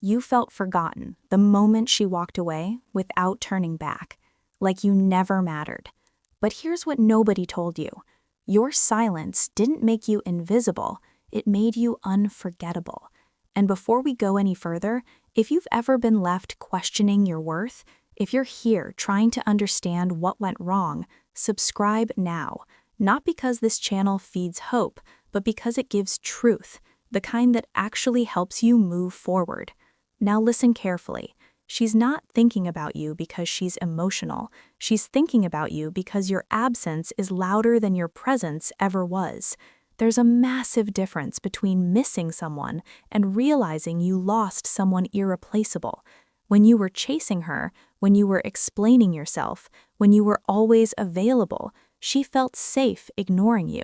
You felt forgotten the moment she walked away without turning back, like you never mattered. But here's what nobody told you. Your silence didn't make you invisible, it made you unforgettable. And before we go any further, if you've ever been left questioning your worth, if you're here trying to understand what went wrong, subscribe now. Not because this channel feeds hope, but because it gives truth, the kind that actually helps you move forward. Now listen carefully. She's not thinking about you because she's emotional. She's thinking about you because your absence is louder than your presence ever was. There's a massive difference between missing someone and realizing you lost someone irreplaceable. When you were chasing her, when you were explaining yourself, when you were always available, she felt safe ignoring you.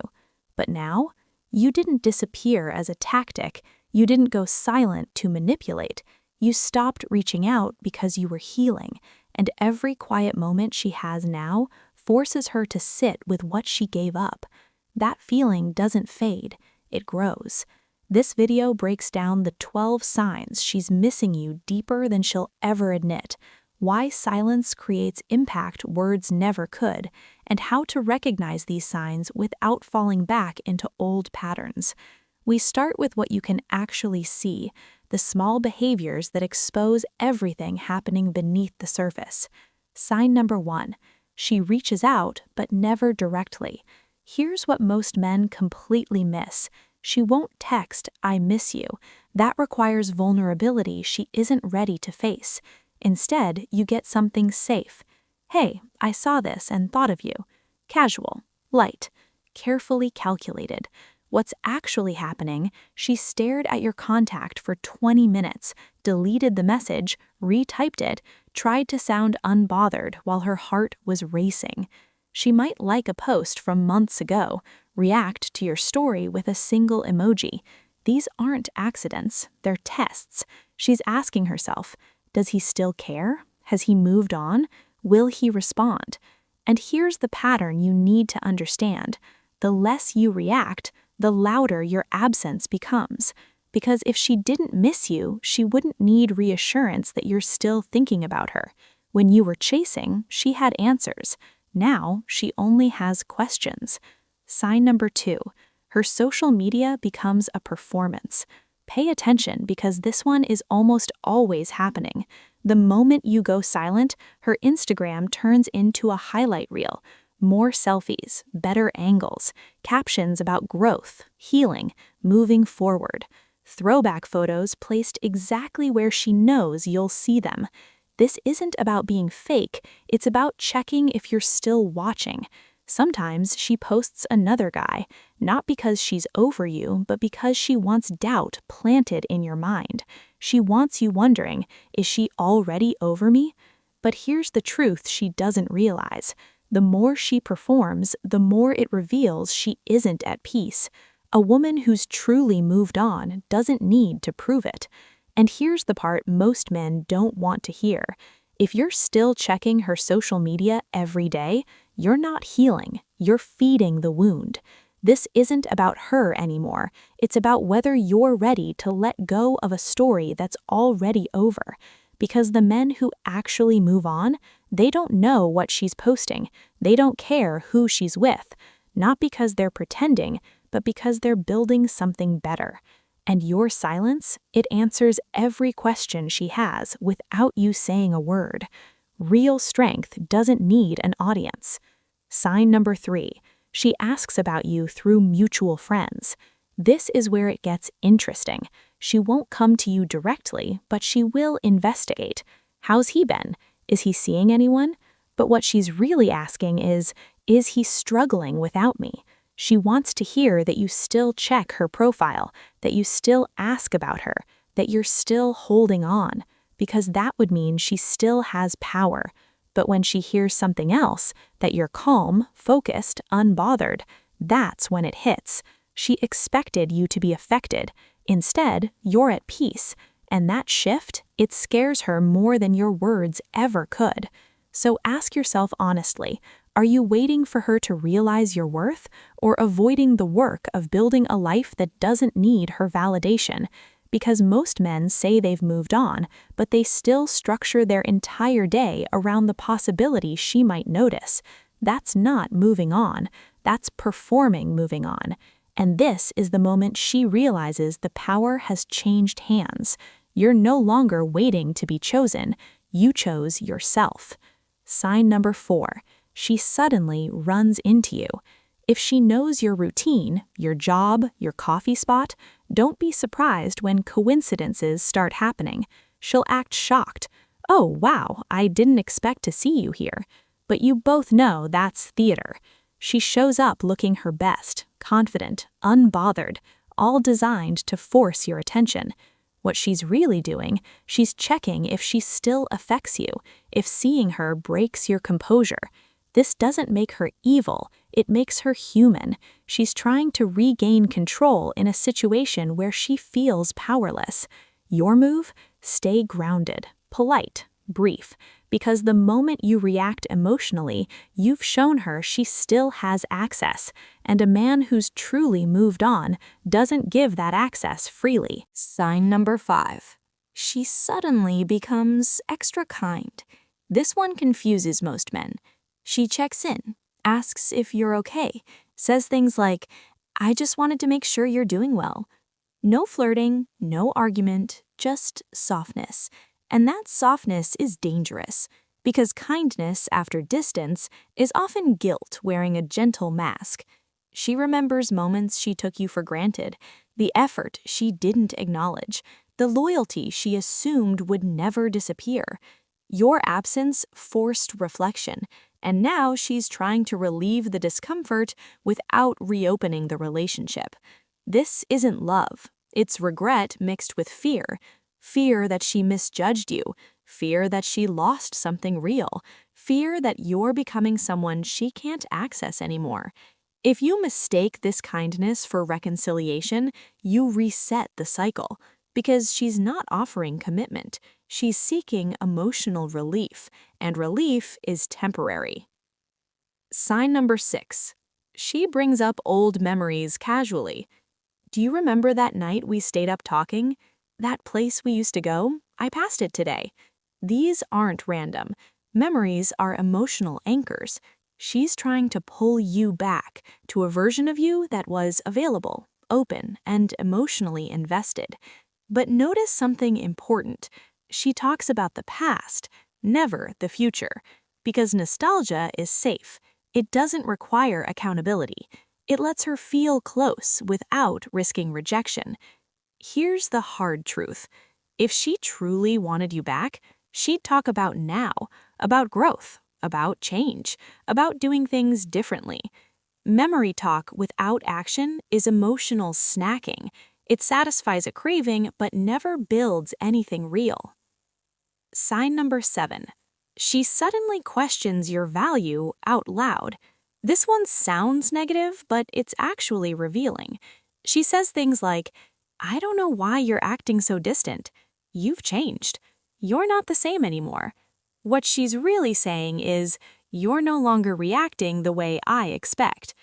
But now, you didn't disappear as a tactic. You didn't go silent to manipulate. You stopped reaching out because you were healing, and every quiet moment she has now forces her to sit with what she gave up. That feeling doesn't fade, it grows. This video breaks down the 12 signs she's missing you deeper than she'll ever admit, why silence creates impact words never could, and how to recognize these signs without falling back into old patterns. We start with what you can actually see, the small behaviors that expose everything happening beneath the surface. Sign number 1, she reaches out, but never directly. Here's what most men completely miss. She won't text, "I miss you." That requires vulnerability she isn't ready to face. Instead, you get something safe. "Hey, I saw this and thought of you." Casual, light, carefully calculated. What's actually happening, she stared at your contact for 20 minutes, deleted the message, retyped it, tried to sound unbothered while her heart was racing. She might like a post from months ago, react to your story with a single emoji. These aren't accidents, they're tests. She's asking herself, does he still care? Has he moved on? Will he respond? And here's the pattern you need to understand. The less you react, the louder your absence becomes. Because if she didn't miss you, she wouldn't need reassurance that you're still thinking about her. When you were chasing, she had answers. Now, she only has questions. Sign number 2, her social media becomes a performance. Pay attention because this one is almost always happening. The moment you go silent, her Instagram turns into a highlight reel. More selfies, better angles, captions about growth, healing, moving forward. Throwback photos placed exactly where she knows you'll see them. This isn't about being fake, it's about checking if you're still watching. Sometimes she posts another guy, not because she's over you, but because she wants doubt planted in your mind. She wants you wondering, is she already over me? But here's the truth she doesn't realize. The more she performs, the more it reveals she isn't at peace. A woman who's truly moved on doesn't need to prove it. And here's the part most men don't want to hear. If you're still checking her social media every day, you're not healing, you're feeding the wound. This isn't about her anymore. It's about whether you're ready to let go of a story that's already over. Because the men who actually move on, they don't know what she's posting. They don't care who she's with. Not because they're pretending, but because they're building something better. And your silence, it answers every question she has without you saying a word. Real strength doesn't need an audience. Sign number 3, she asks about you through mutual friends. This is where it gets interesting. She won't come to you directly, but she will investigate. How's he been? Is he seeing anyone? But what she's really asking is he struggling without me? She wants to hear that you still check her profile, that you still ask about her, that you're still holding on, because that would mean she still has power. But when she hears something else, that you're calm, focused, unbothered, that's when it hits. She expected you to be affected. Instead, you're at peace. And that shift, it scares her more than your words ever could. So ask yourself honestly, are you waiting for her to realize your worth, or avoiding the work of building a life that doesn't need her validation? because most men say they've moved on, but they still structure their entire day around the possibility she might notice. That's not moving on, that's performing moving on. And this is the moment she realizes the power has changed hands. You're no longer waiting to be chosen, you chose yourself. Sign number 4, she suddenly runs into you. If she knows your routine, your job, your coffee spot, don't be surprised when coincidences start happening. She'll act shocked. Oh, wow, I didn't expect to see you here. But you both know that's theater. She shows up looking her best, confident, unbothered, all designed to force your attention. What she's really doing, she's checking if she still affects you, if seeing her breaks your composure. This doesn't make her evil, it makes her human. She's trying to regain control in a situation where she feels powerless. Your move? Stay grounded, polite, brief, because the moment you react emotionally, you've shown her she still has access, and a man who's truly moved on doesn't give that access freely. Sign number 5. She suddenly becomes extra kind. This one confuses most men. She checks in, asks if you're okay, says things like, "I just wanted to make sure you're doing well." No flirting, no argument, just softness. And that softness is dangerous, because kindness after distance is often guilt wearing a gentle mask. She remembers moments she took you for granted, the effort she didn't acknowledge, the loyalty she assumed would never disappear. Your absence forced reflection, and now she's trying to relieve the discomfort without reopening the relationship. This isn't love, it's regret mixed with fear. Fear that she misjudged you, fear that she lost something real, fear that you're becoming someone she can't access anymore. If you mistake this kindness for reconciliation, you reset the cycle, because she's not offering commitment. She's seeking emotional relief, and relief is temporary. Sign number 6. She brings up old memories casually. Do you remember that night we stayed up talking? That place we used to go? I passed it today. These aren't random. Memories are emotional anchors. She's trying to pull you back to a version of you that was available, open, and emotionally invested. But notice something important. She talks about the past, never the future, because nostalgia is safe. It doesn't require accountability. It lets her feel close without risking rejection. Here's the hard truth. If she truly wanted you back, she'd talk about now, about growth, about change, about doing things differently. Memory talk without action is emotional snacking. It satisfies a craving but never builds anything real. Sign number 7. She suddenly questions your value out loud. This one sounds negative, but it's actually revealing. She says things like, "I don't know why you're acting so distant. You've changed. You're not the same anymore." What she's really saying is, "You're no longer reacting the way I expect."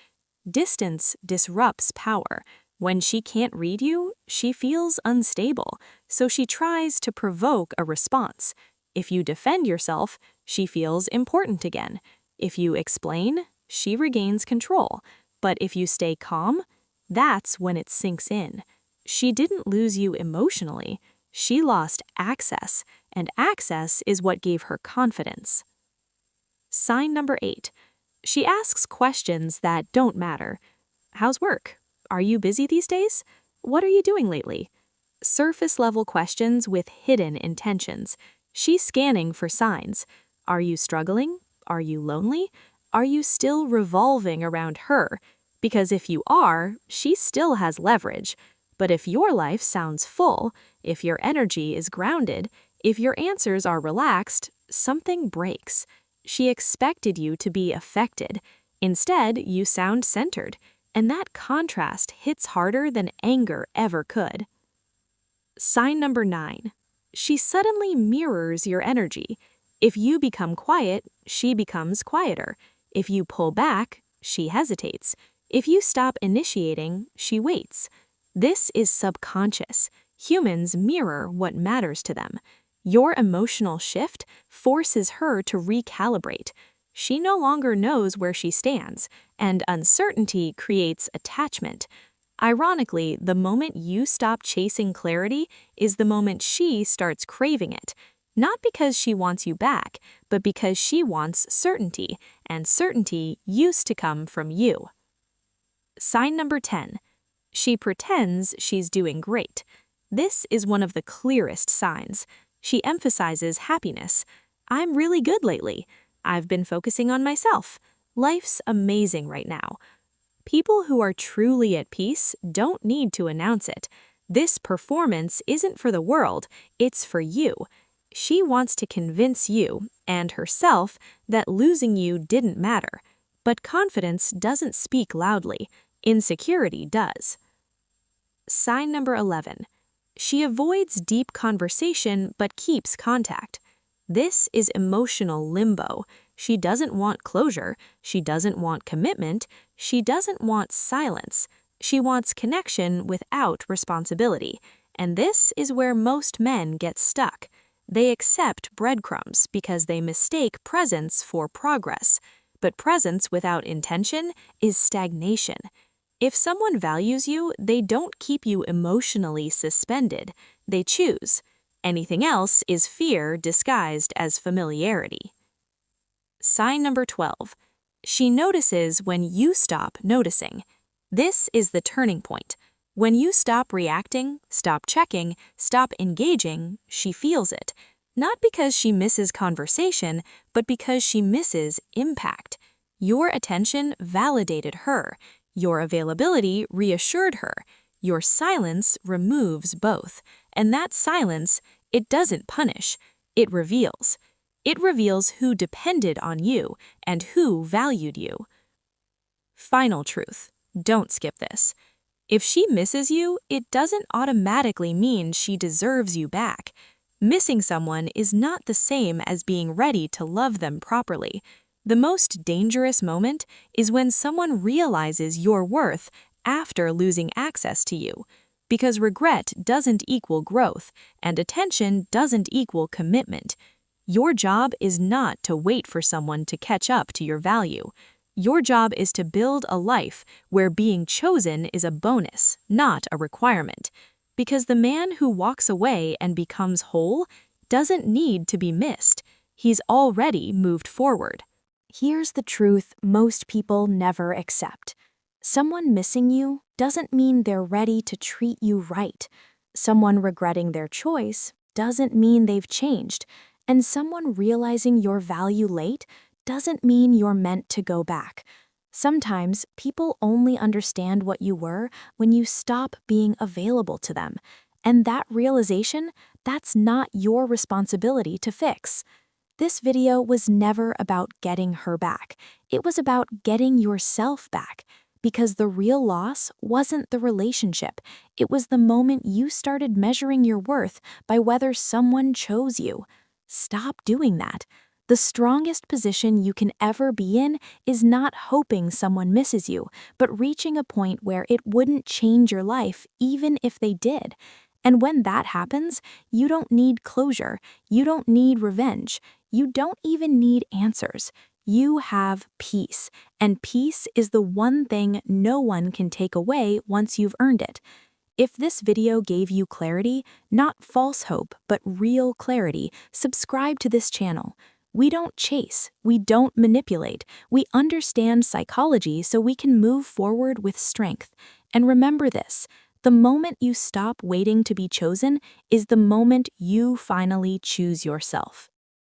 Distance disrupts power. When she can't read you, she feels unstable, so she tries to provoke a response. If you defend yourself, she feels important again. If you explain, she regains control. But if you stay calm, that's when it sinks in. She didn't lose you emotionally, she lost access, and access is what gave her confidence. Sign number 8. She asks questions that don't matter. How's work? Are you busy these days? What are you doing lately? Surface-level questions with hidden intentions. She's scanning for signs. Are you struggling? Are you lonely? Are you still revolving around her? Because if you are, she still has leverage. But if your life sounds full, if your energy is grounded, if your answers are relaxed, something breaks. She expected you to be affected. Instead, you sound centered, and that contrast hits harder than anger ever could. Sign number 9. She suddenly mirrors your energy. If you become quiet, she becomes quieter. If you pull back, she hesitates. If you stop initiating, she waits. This is subconscious. Humans mirror what matters to them. Your emotional shift forces her to recalibrate. She no longer knows where she stands, and uncertainty creates attachment. Ironically, the moment you stop chasing clarity is the moment she starts craving it. Not because she wants you back, but because she wants certainty, and certainty used to come from you. Sign number 10. She pretends she's doing great. This is one of the clearest signs. She emphasizes happiness. I'm really good lately. I've been focusing on myself. Life's amazing right now. People who are truly at peace don't need to announce it. This performance isn't for the world, it's for you. She wants to convince you and herself that losing you didn't matter. But confidence doesn't speak loudly. Insecurity does. Sign number 11. She avoids deep conversation but keeps contact. This is emotional limbo. She doesn't want closure. She doesn't want commitment. She doesn't want silence. She wants connection without responsibility. And this is where most men get stuck. They accept breadcrumbs because they mistake presence for progress. But presence without intention is stagnation. If someone values you, they don't keep you emotionally suspended. They choose. Anything else is fear disguised as familiarity. Sign number 12. She notices when you stop noticing. This is the turning point. When you stop reacting, stop checking, stop engaging, she feels it. Not because she misses conversation, but because she misses impact. Your attention validated her. Your availability reassured her. Your silence removes both. And that silence, it doesn't punish. It reveals. It reveals who depended on you and who valued you. Final truth. Don't skip this. If she misses you, it doesn't automatically mean she deserves you back. Missing someone is not the same as being ready to love them properly. The most dangerous moment is when someone realizes your worth after losing access to you. Because regret doesn't equal growth, and attention doesn't equal commitment. Your job is not to wait for someone to catch up to your value. Your job is to build a life where being chosen is a bonus, not a requirement. Because the man who walks away and becomes whole doesn't need to be missed. He's already moved forward. Here's the truth most people never accept. Someone missing you doesn't mean they're ready to treat you right. Someone regretting their choice doesn't mean they've changed. And someone realizing your value late doesn't mean you're meant to go back. Sometimes people only understand what you were when you stop being available to them. And that realization, that's not your responsibility to fix. This video was never about getting her back. It was about getting yourself back. Because the real loss wasn't the relationship. It was the moment you started measuring your worth by whether someone chose you. Stop doing that. The strongest position you can ever be in is not hoping someone misses you, but reaching a point where it wouldn't change your life even if they did. And when that happens, you don't need closure. You don't need revenge. You don't even need answers. You have peace, and peace is the one thing no one can take away once you've earned it. If this video gave you clarity, not false hope, but real clarity, subscribe to this channel. We don't chase, we don't manipulate, we understand psychology so we can move forward with strength. And remember this, the moment you stop waiting to be chosen is the moment you finally choose yourself.